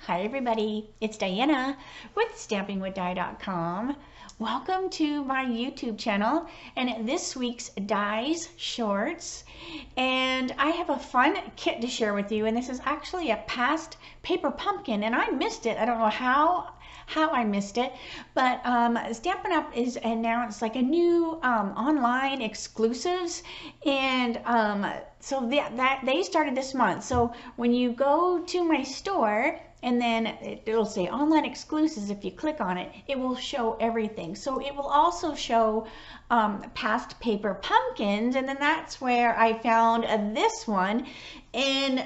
Hi everybody, it's Diana with stampingwithdie.com. Welcome to my YouTube channel and this week's Dies Shorts. And I have a fun kit to share with you, and this is actually a past paper pumpkin, and I missed it. I don't know how I missed it, but Stampin' Up is announced like a new online exclusives, and so they started this month. So when you go to my store, and then it'll say online exclusives. If you click on it, it will show everything. So it will also show past paper pumpkins, and then that's where I found this one, and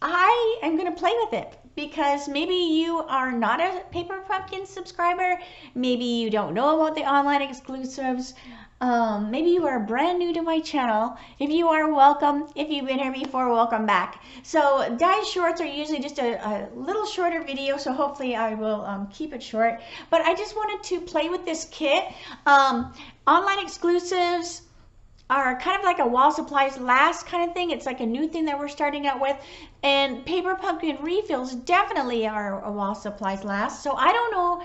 I am going to play with it. Because maybe you are not a Paper Pumpkin subscriber, maybe you don't know about the online exclusives, maybe you are brand new to my channel. If you are, welcome. If you've been here before, welcome back. So Dies Shorts are usually just a little shorter video, so hopefully I will keep it short. But I just wanted to play with this kit. Online exclusives are kind of like a wall supplies last kind of thing. It's like a new thing that we're starting out with. And paper pumpkin refills definitely are a wall supplies last. So I don't know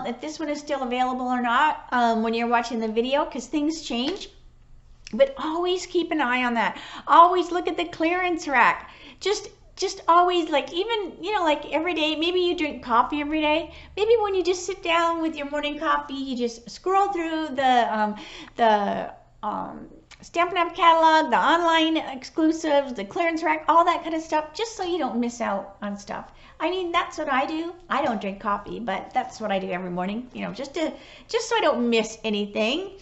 if this one is still available or not when you're watching the video, because things change. But always keep an eye on that. Always look at the clearance rack. Just always, like, even, you know, like every day, maybe you drink coffee every day. Maybe when you just sit down with your morning coffee, you just scroll through the Stampin' Up catalog, the online exclusives, the clearance rack, all that kind of stuff, just so you don't miss out on stuff. I mean, that's what I do. I don't drink coffee, but that's what I do every morning, you know, just so I don't miss anything.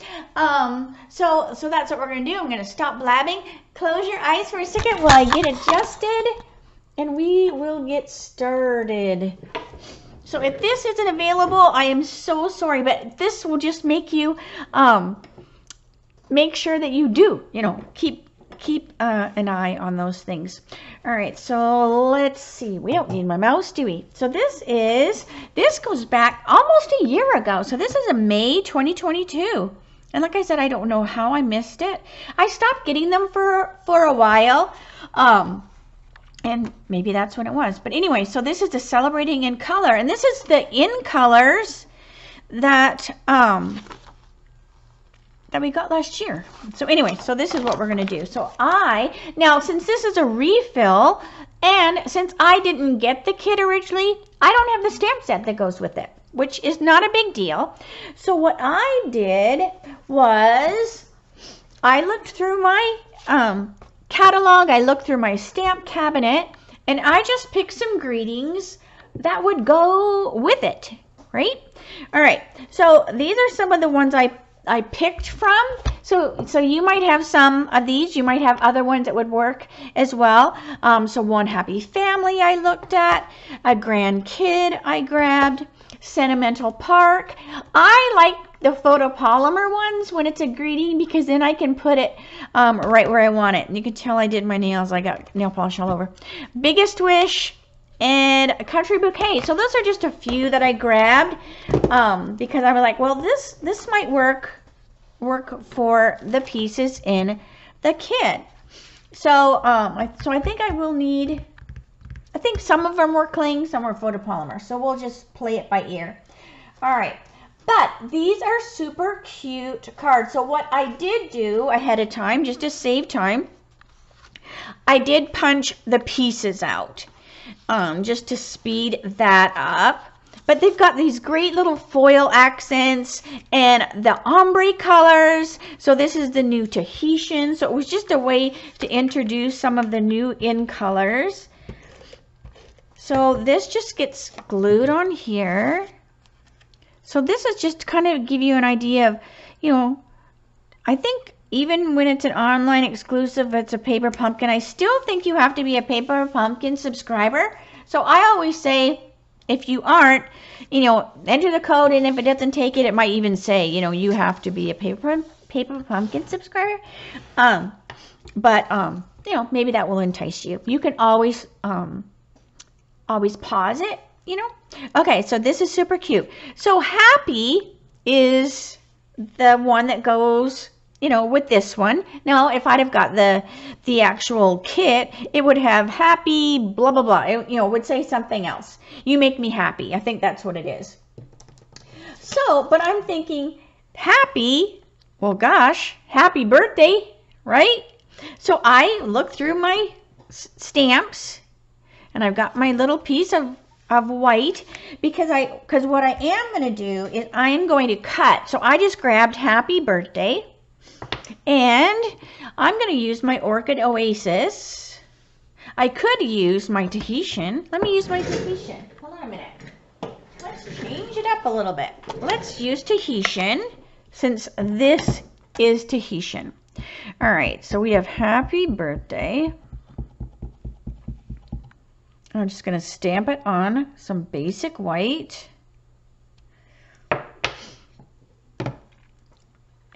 So that's what we're gonna do. I'm gonna stop blabbing. Close your eyes for a second while I get adjusted, and we will get started. So if this isn't available, I am so sorry, but this will just make you make sure that you do, you know, keep an eye on those things. All right, so let's see. We don't need my mouse, do we? So this goes back almost a year ago. So this is a May 2022. And like I said, I don't know how I missed it. I stopped getting them for a while. And maybe that's what it was. But anyway, so this is the Celebrating in Color. And this is the in colors that we got last year. So anyway, so this is what we're going to do. So now since this is a refill, and since I didn't get the kit originally, I don't have the stamp set that goes with it, which is not a big deal. So what I did was I looked through my catalog, I looked through my stamp cabinet, and I just picked some greetings that would go with it, right? All right, so these are some of the ones I picked from. So you might have some of these. You might have other ones that would work as well. So One Happy Family I looked at. A Grand Kid I grabbed. Sentimental Park. I like the photopolymer ones when it's a greeting, because then I can put it right where I want it. And you can tell I did my nails. I got nail polish all over. Biggest Wish and a Country Bouquet. So those are just a few that I grabbed because I was like, well, this might work for the pieces in the kit. So I think I will need, I think some of them were cling, some were photopolymer. So we'll just play it by ear. All right. But these are super cute cards. So what I did do ahead of time, just to save time, I did punch the pieces out. Just to speed that up. But they've got these great little foil accents and the ombre colors. So this is the new Tahitian. So it was just a way to introduce some of the new in colors. So this just gets glued on here. So this is just to kind of give you an idea of, you know, I think even when it's an online exclusive, it's a paper pumpkin, I still think you have to be a paper pumpkin subscriber. So I always say, if you aren't, you know, enter the code, and if it doesn't take it, it might even say, you know, you have to be a paper pumpkin subscriber. You know, maybe that will entice you. You can always pause it, you know. Okay, so this is super cute. So Happy is the one that goes you know, with this one. Now, if I'd have got the actual kit, it would have happy, blah, blah, blah. It, you know, would say something else. You make me happy. I think that's what it is. So, but I'm thinking, happy, well, gosh, happy birthday, right? So I look through my stamps, and I've got my little piece of white, because what I am going to do is I am going to cut. So I just grabbed happy birthday, and I'm going to use my Orchid Oasis. I could use my Tahitian. Let me use my Tahitian. Hold on a minute. Let's change it up a little bit. Let's use Tahitian, since this is Tahitian. All right, so we have happy birthday. I'm just going to stamp it on some basic white.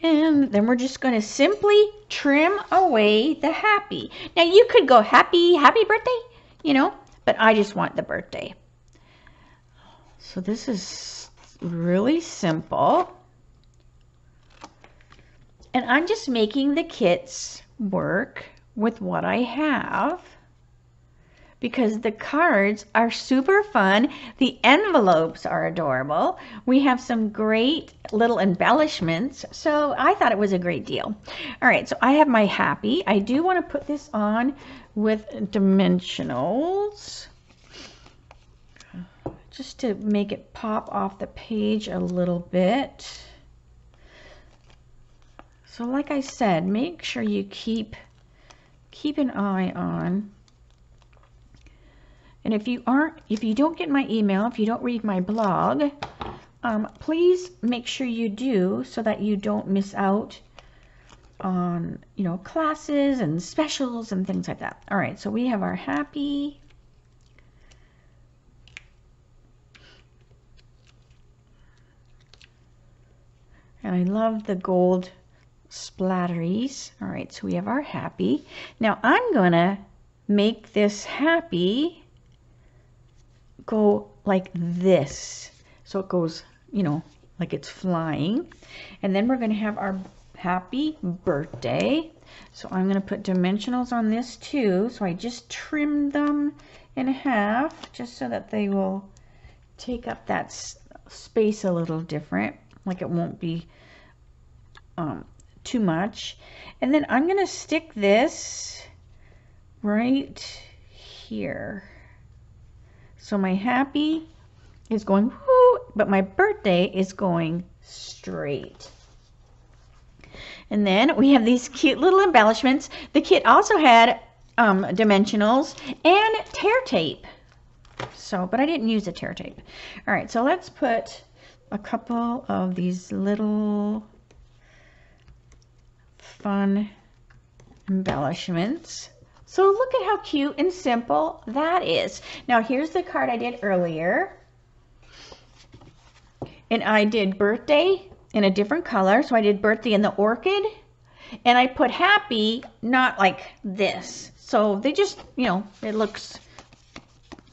And then we're just going to simply trim away the happy. Now you could go happy birthday, you know, but I just want the birthday. So this is really simple. And I'm just making the kits work with what I have, because the cards are super fun. The envelopes are adorable. We have some great little embellishments. So I thought it was a great deal. All right, so I have my happy. I do want to put this on with dimensionals, just to make it pop off the page a little bit. So like I said, make sure you keep an eye on. And if you don't get my email, if you don't read my blog, please make sure you do, so that you don't miss out on, you know, classes and specials and things like that. All right, so we have our happy. And I love the gold splatteries. All right, so we have our happy. Now I'm gonna make this happy go like this, so it goes, you know, like it's flying. And then we're going to have our happy birthday. So I'm going to put dimensionals on this too. So I just trimmed them in half, just so that they will take up that space a little different, like it won't be too much. And then I'm going to stick this right here. So my happy is going whoo, but my birthday is going straight. And then we have these cute little embellishments. The kit also had dimensionals and tear tape. So, but I didn't use the tear tape. All right, so let's put a couple of these little fun embellishments. So look at how cute and simple that is. Now here's the card I did earlier. And I did birthday in a different color. So I did birthday in the orchid. And I put happy, not like this. So they just, you know, it looks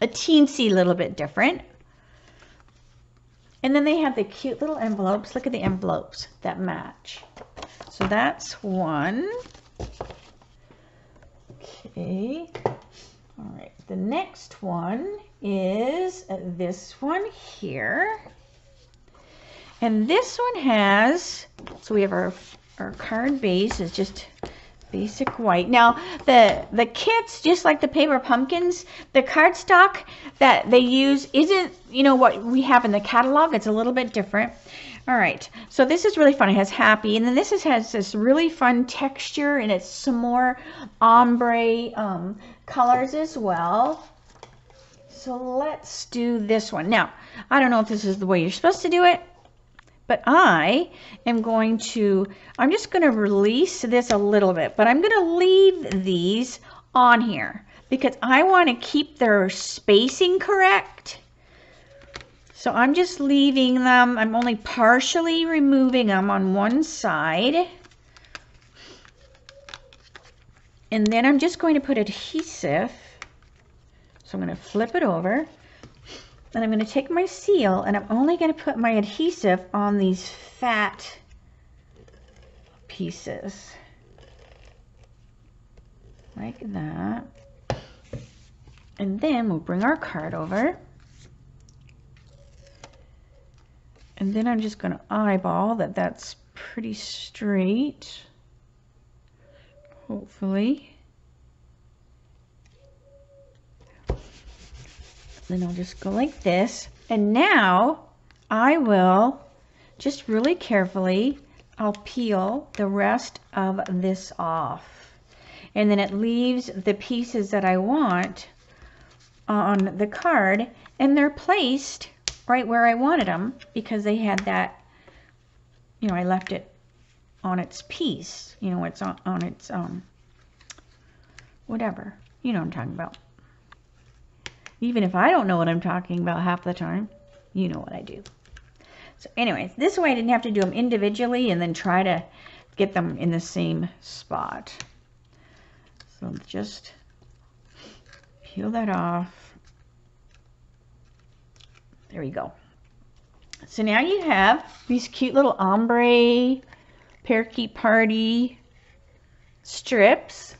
a teensy little bit different. And then they have the cute little envelopes. Look at the envelopes that match. So that's one. Okay, all right, the next one is this one here. And this one has, so we have our card base is just basic white. Now, the kits, just like the paper pumpkins, the cardstock that they use isn't, you know, what we have in the catalog. It's a little bit different. All right, so this is really fun. It has happy, and then this has this really fun texture, and it's some more ombre colors as well. So let's do this one. Now, I don't know if this is the way you're supposed to do it, but I am going to, I'm just going to release this a little bit, but I'm going to leave these on here because I want to keep their spacing correct. So I'm just leaving them, I'm only partially removing them on one side. And then I'm just going to put adhesive. So I'm going to flip it over. And I'm going to take my seal and I'm only going to put my adhesive on these fat pieces. Like that. And then we'll bring our card over. And then I'm just going to eyeball that that's pretty straight. Hopefully. Then I'll just go like this. And now I will just really carefully, I'll peel the rest of this off. And then it leaves the pieces that I want on the card, and they're placed right where I wanted them because they had that, you know, I left it on its piece, you know, it's on its, whatever, you know what I'm talking about. Even if I don't know what I'm talking about half the time, you know what I do. So anyways, this way I didn't have to do them individually and then try to get them in the same spot. So just peel that off. There we go. So now you have these cute little ombre parakeet party strips.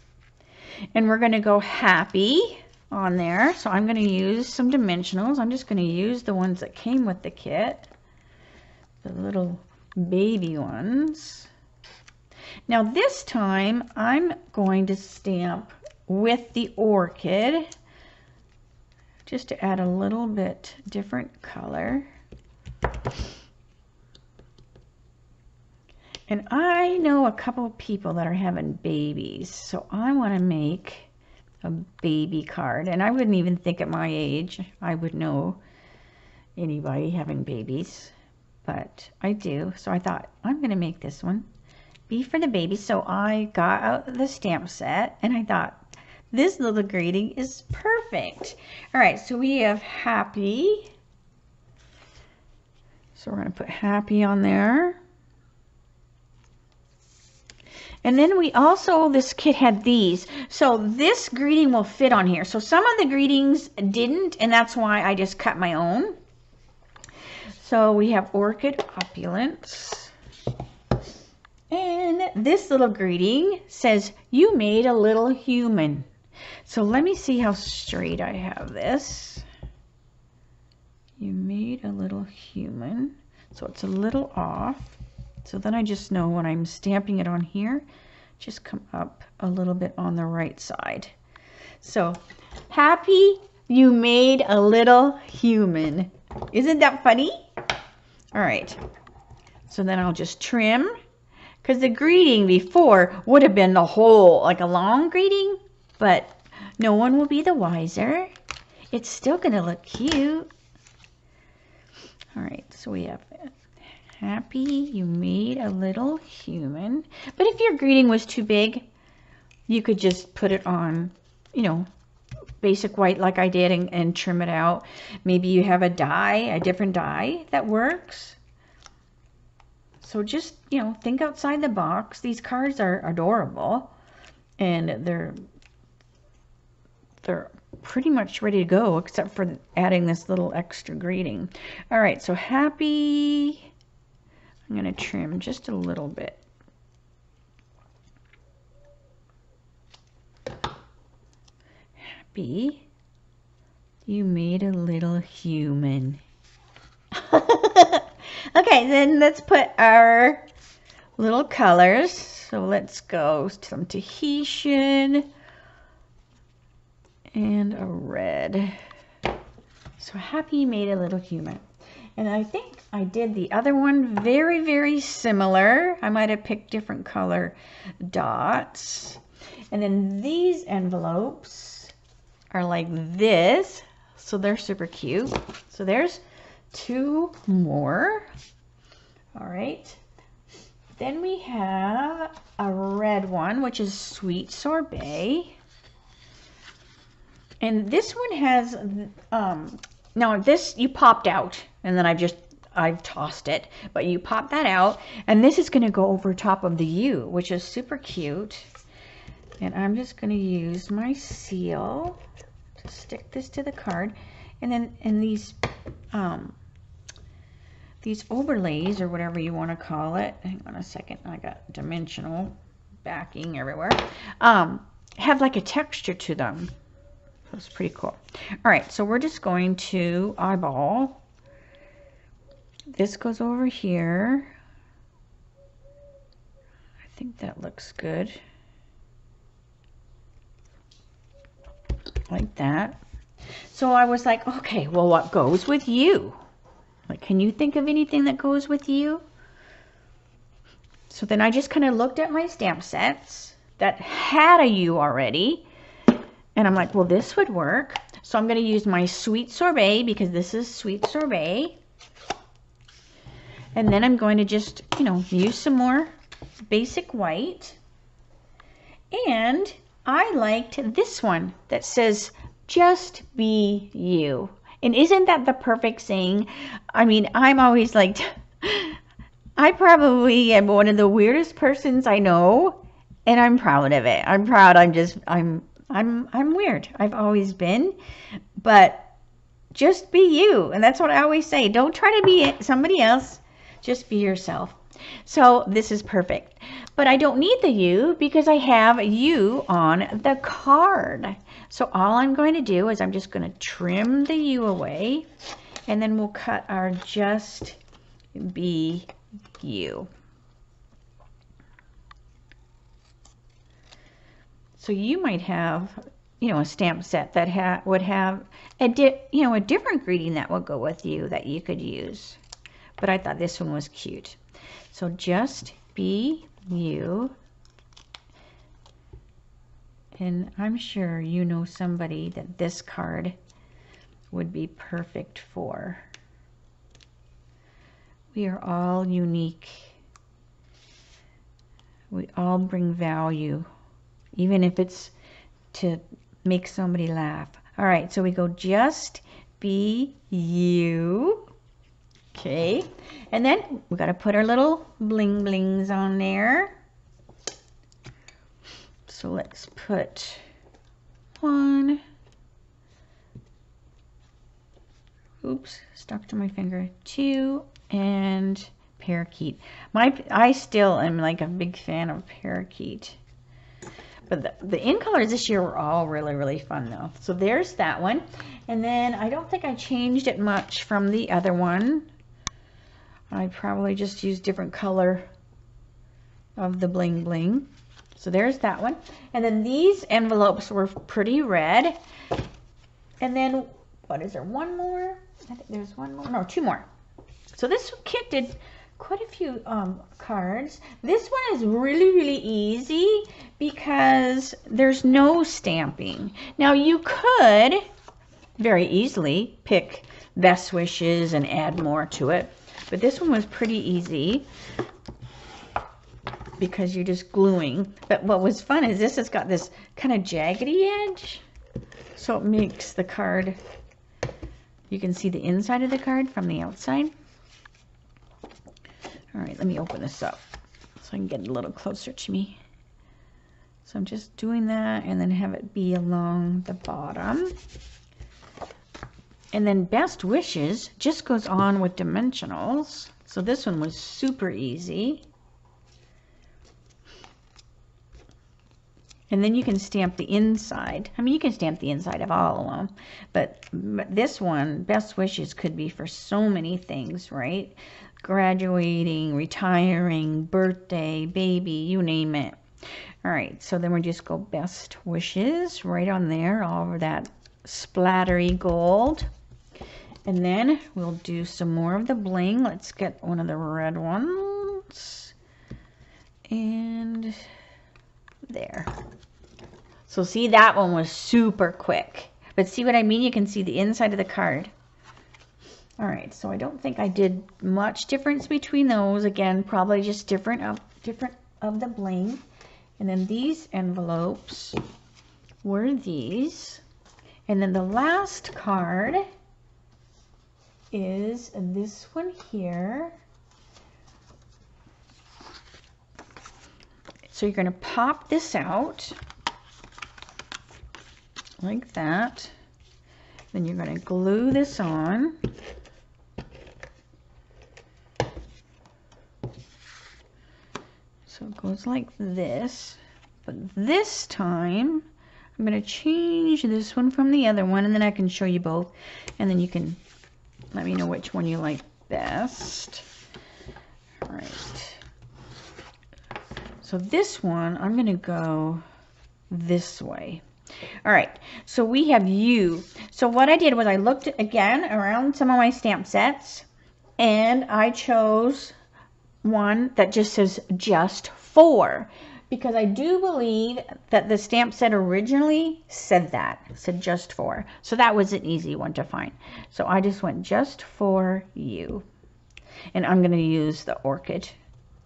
And we're going to go happy on there. So I'm going to use some dimensionals. I'm just going to use the ones that came with the kit. The little baby ones. Now this time I'm going to stamp with the orchid just to add a little bit different color. And I know a couple of people that are having babies, so I want to make a baby card. And I wouldn't even think at my age I would know anybody having babies, but I do. So I thought I'm going to make this one. B for the baby. So I got out the stamp set and I thought this little greeting is perfect. All right, so we have happy. So we're going to put happy on there. And then we also, this kit had these. So this greeting will fit on here. So some of the greetings didn't, and that's why I just cut my own. So we have Orchid Opulence. And this little greeting says, you made a little human. So let me see how straight I have this. You made a little human. So it's a little off. So then I just know when I'm stamping it on here, just come up a little bit on the right side. So happy you made a little human. Isn't that funny? All right. So then I'll just trim. Because the greeting before would have been the whole, like a long greeting, but no one will be the wiser. It's still going to look cute. All right, so we have happy you made a little human. But if your greeting was too big, you could just put it on, you know, basic white like I did and trim it out. Maybe you have a die, a different die that works. So just, you know, think outside the box. These cards are adorable and they're pretty much ready to go except for adding this little extra greeting. All right, so happy. I'm going to trim just a little bit. Happy you made a little human. Okay, then let's put our little colors. So let's go some Tahitian and a red. So happy you made a little human. And I think I did the other one very, very similar. I might have picked different color dots. And then these envelopes are like this. So they're super cute. So there's 2 more. All right. Then we have a red one, which is Sweet Sorbet. And this one has, now this you popped out, and then I've tossed it, but you pop that out, and this is going to go over top of the U, which is super cute. And I'm just going to use my seal to stick this to the card. And then in these these overlays, or whatever you want to call it. Hang on a second, I got dimensional backing everywhere. Have like a texture to them. That's pretty cool. All right, so we're just going to eyeball. This goes over here. I think that looks good. Like that. So I was like, okay, well, what goes with you? Like, can you think of anything that goes with you? So then I just kind of looked at my stamp sets that had a U already. And I'm like, well, this would work. So I'm going to use my Sweet Sorbet, because this is Sweet Sorbet. And then I'm going to just, you know, use some more basic white. And I liked this one that says, just be you. And isn't that the perfect saying? I mean, I'm always like, I probably am one of the weirdest persons I know, and I'm proud of it. I'm proud. I'm weird. I've always been, but just be you. And that's what I always say. Don't try to be somebody else. Just be yourself. So this is perfect. But I don't need the U because I have U on the card. So all I'm going to do is I'm just going to trim the U away, and then we'll cut our just be you. So you might have, you know, a stamp set that would have a different greeting that would go with you that you could use. But I thought this one was cute. So just be you. And I'm sure you know somebody that this card would be perfect for. We are all unique. We all bring value, even if it's to make somebody laugh. All right, so we go just be you. Okay, and then we got to put our little bling blings on there. So let's put one. Oops, stuck to my finger. 2 and parakeet. I still am like a big fan of parakeet. But the in colors this year were all really, really fun though. So there's that one. And then I don't think I changed it much from the other one. I probably just used different color of the bling bling. So there's that one. And then these envelopes were pretty red. And then, what is there? One more? I think there's one more. No, 2 more. So this kit did quite a few cards. This one is really, really easy because there's no stamping. Now you could very easily pick best wishes and add more to it. But this one was pretty easy because you're just gluing. But what was fun is this has got this kind of jaggedy edge. So it makes the card, you can see the inside of the card from the outside. All right, let me open this up so I can get a little closer to me. So I'm just doing that and then have it be along the bottom. And then Best Wishes just goes on with dimensionals. So this one was super easy. And then you can stamp the inside. I mean, you can stamp the inside of all of them. But this one, Best Wishes, could be for so many things, right? Graduating, retiring, birthday, baby, you name it. All right, so then we just go Best Wishes right on there, all over that splattery gold. And then we'll do some more of the bling. Let's get one of the red ones. And there. So see, that one was super quick. But see what I mean? You can see the inside of the card. All right, so I don't think I did much difference between those. Again, probably just different of the bling. And then these envelopes were these. And then the last card is this one here. So you're going to pop this out like that. Then you're going to glue this on. goes like this, but this time I'm going to change this one from the other one, and then I can show you both, and then you can let me know which one you like best. All right. So this one, I'm going to go this way. All right, so we have you. So what I did was I looked again around some of my stamp sets, and I chose one that just says just for, because I do believe that the stamp set originally said that, said just for. So that was an easy one to find. So I just went just for you. And I'm going to use the orchid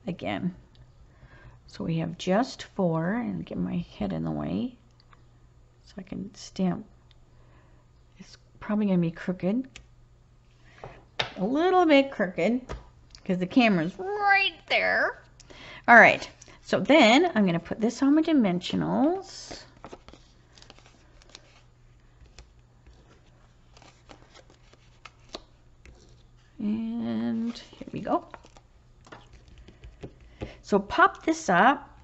again. So we have just for, and get my head in the way so I can stamp. It's probably going to be crooked. A little bit crooked because the camera's right there. All right. So then I'm going to put this on my dimensionals. And here we go. So pop this up.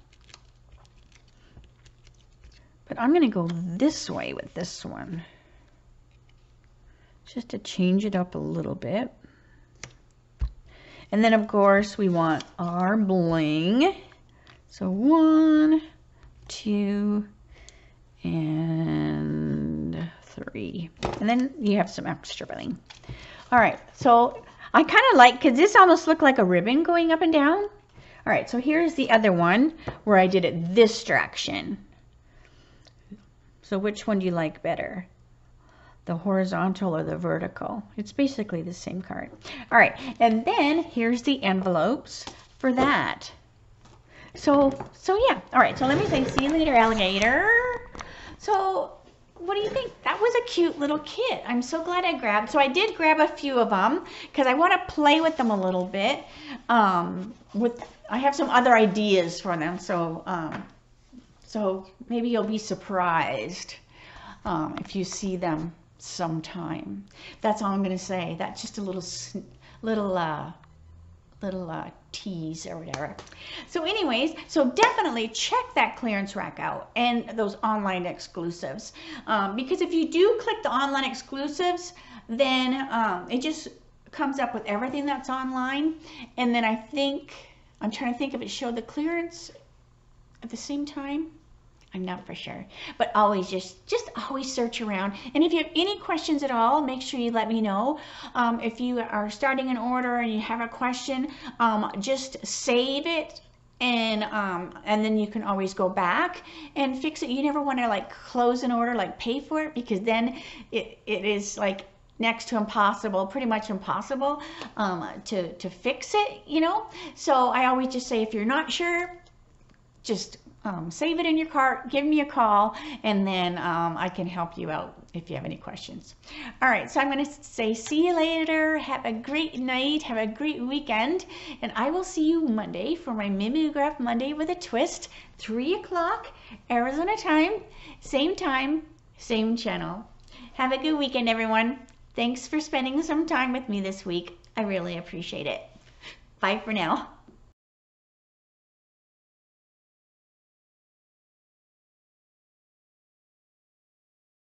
But I'm going to go this way with this one, just to change it up a little bit. And then of course we want our bling. So 1, 2, and 3. And then you have some extra bling. All right, so I kind of like, because this almost looked like a ribbon going up and down. All right, so here's the other one where I did it this direction. So which one do you like better? The horizontal or the vertical? It's basically the same card. All right, and then here's the envelopes for that. So yeah. All right, so let me say, see you later, alligator. So what do you think? That was a cute little kit. I'm so glad I grabbed. So I did grab a few of them because I want to play with them a little bit. I have some other ideas for them. So maybe you'll be surprised if you see them sometime. That's all I'm going to say. That's just a little tease or whatever. So anyways, so definitely check that clearance rack out and those online exclusives, because if you do click the online exclusives, then it just comes up with everything that's online. And then I'm trying to think if it showed the clearance at the same time. I'm not for sure, but always just always search around. And if you have any questions at all, make sure you let me know. If you are starting an order and you have a question, just save it, and then you can always go back and fix it. You never want to like close an order, like pay for it, because then it is like next to impossible, pretty much impossible to fix it, you know. So I always just say, if you're not sure, just save it in your cart, give me a call, and then I can help you out if you have any questions. All right, so I'm going to say see you later. Have a great night. Have a great weekend. And I will see you Monday for my Mimeograph Monday with a Twist, 3 o'clock Arizona time, same channel. Have a good weekend, everyone. Thanks for spending some time with me this week. I really appreciate it. Bye for now.